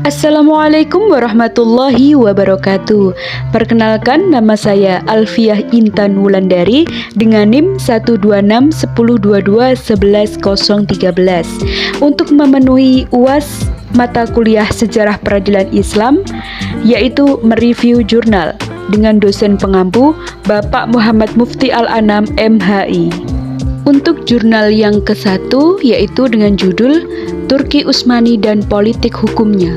Assalamualaikum warahmatullahi wabarakatuh. Perkenalkan, nama saya Alfiah Intan Wulandari dengan NIM 1261022111013 untuk memenuhi UAS mata kuliah Sejarah Peradilan Islam, yaitu mereview jurnal dengan dosen pengampu Bapak Muhammad Mufti Al-Anam MHI. Untuk jurnal yang ke-1 yaitu dengan judul Turki Utsmani dan Politik Hukumnya.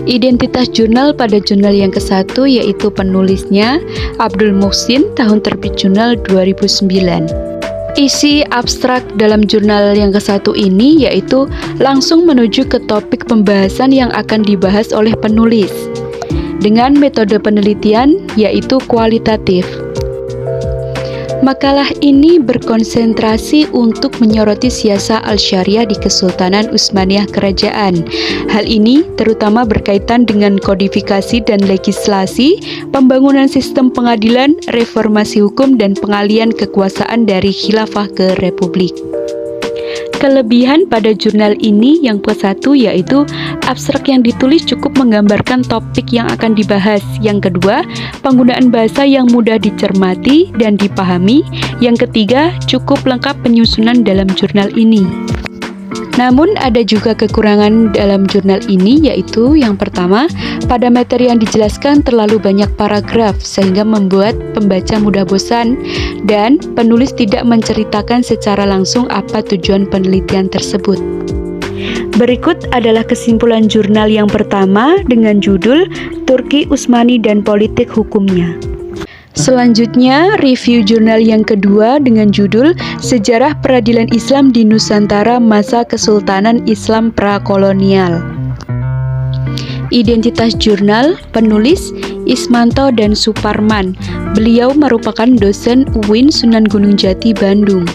Identitas jurnal pada jurnal yang ke-1 yaitu penulisnya Abdul Muhsin, tahun terbit jurnal 2009. Isi abstrak dalam jurnal yang ke-1 ini yaitu langsung menuju ke topik pembahasan yang akan dibahas oleh penulis dengan metode penelitian yaitu kualitatif. Makalah ini berkonsentrasi untuk menyoroti siasah al-syariah di Kesultanan Utsmaniyah Kerajaan. Hal ini terutama berkaitan dengan kodifikasi dan legislasi, pembangunan sistem pengadilan, reformasi hukum, dan pengalihan kekuasaan dari khilafah ke republik. Kelebihan pada jurnal ini yang ke-1 yaitu abstrak yang ditulis cukup menggambarkan topik yang akan dibahas. Yang kedua, penggunaan bahasa yang mudah dicermati dan dipahami. Yang ketiga, cukup lengkap penyusunan dalam jurnal ini. Namun ada juga kekurangan dalam jurnal ini, yaitu yang pertama, pada materi yang dijelaskan terlalu banyak paragraf sehingga membuat pembaca mudah bosan dan penulis tidak menceritakan secara langsung apa tujuan penelitian tersebut. Berikut adalah kesimpulan jurnal yang pertama dengan judul Turki Utsmani dan Politik Hukumnya. Selanjutnya, review jurnal yang kedua dengan judul Sejarah Peradilan Islam di Nusantara Masa Kesultanan Islam Prakolonial. Identitas jurnal, penulis Ismanto dan Suparman. Beliau merupakan dosen UIN Sunan Gunung Jati, Bandung.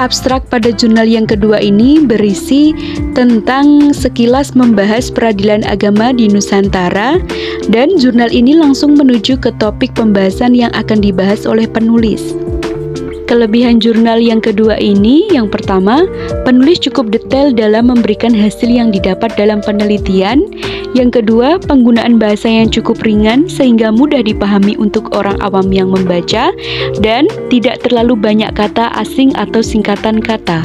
Abstrak pada jurnal yang kedua ini berisi tentang sekilas membahas peradilan agama di Nusantara, dan jurnal ini langsung menuju ke topik pembahasan yang akan dibahas oleh penulis. Kelebihan jurnal yang kedua ini, yang pertama, penulis cukup detail dalam memberikan hasil yang didapat dalam penelitian. Yang kedua, penggunaan bahasa yang cukup ringan sehingga mudah dipahami untuk orang awam yang membaca dan tidak terlalu banyak kata asing atau singkatan kata.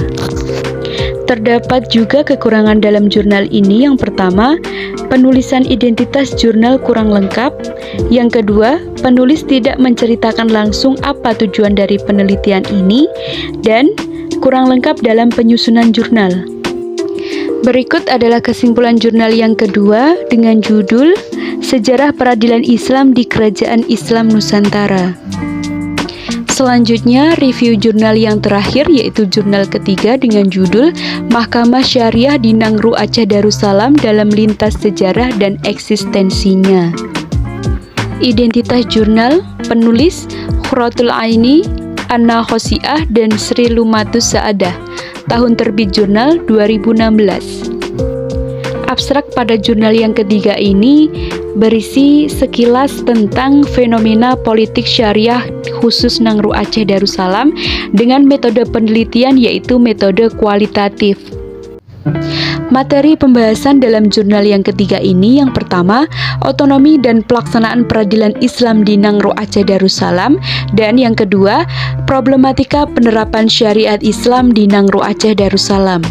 Terdapat juga kekurangan dalam jurnal ini. Yang pertama, penulisan identitas jurnal kurang lengkap. Yang kedua, penulis tidak menceritakan langsung apa tujuan dari penelitian ini dan kurang lengkap dalam penyusunan jurnal. Berikut adalah kesimpulan jurnal yang kedua dengan judul Sejarah Peradilan Islam di Kerajaan Islam Nusantara. Selanjutnya, review jurnal yang terakhir yaitu jurnal ketiga dengan judul Mahkamah Syariah di Nangru Aceh Darussalam dalam Lintas Sejarah dan Eksistensinya. Identitas jurnal, penulis Khuratul Aini, Anna Khosiah, dan Sri Lumatus Sa'adah. Tahun terbit jurnal 2016. Abstrak pada jurnal yang ketiga ini berisi sekilas tentang fenomena politik syariah khusus Nangru Aceh Darussalam dengan metode penelitian yaitu metode kualitatif. Materi pembahasan dalam jurnal yang ketiga ini yang pertama, otonomi dan pelaksanaan peradilan Islam di Nangru Aceh Darussalam, dan yang kedua, problematika penerapan syariat Islam di Nangru Aceh Darussalam.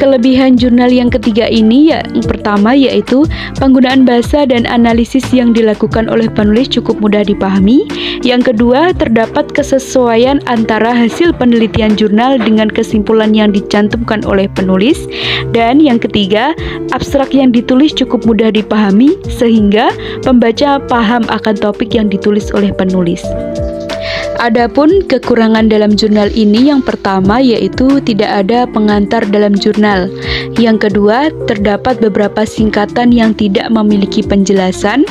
Kelebihan jurnal yang ketiga ini yang pertama yaitu penggunaan bahasa dan analisis yang dilakukan oleh penulis cukup mudah dipahami. Yang kedua, terdapat kesesuaian antara hasil penelitian jurnal dengan kesimpulan yang dicantumkan oleh penulis. Dan yang ketiga, abstrak yang ditulis cukup mudah dipahami sehingga pembaca paham akan topik yang ditulis oleh penulis. Adapun kekurangan dalam jurnal ini yang pertama yaitu tidak ada pengantar dalam jurnal. Yang kedua, terdapat beberapa singkatan yang tidak memiliki penjelasan.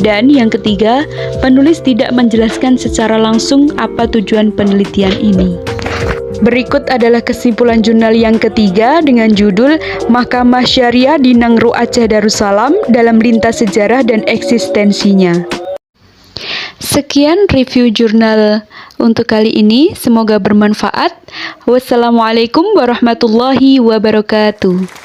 Dan yang ketiga, penulis tidak menjelaskan secara langsung apa tujuan penelitian ini. Berikut adalah kesimpulan jurnal yang ketiga dengan judul Mahkamah Syariah di Nangru Aceh Darussalam dalam Lintas Sejarah dan Eksistensinya. Sekian review jurnal untuk kali ini, semoga bermanfaat. Wassalamualaikum warahmatullahi wabarakatuh.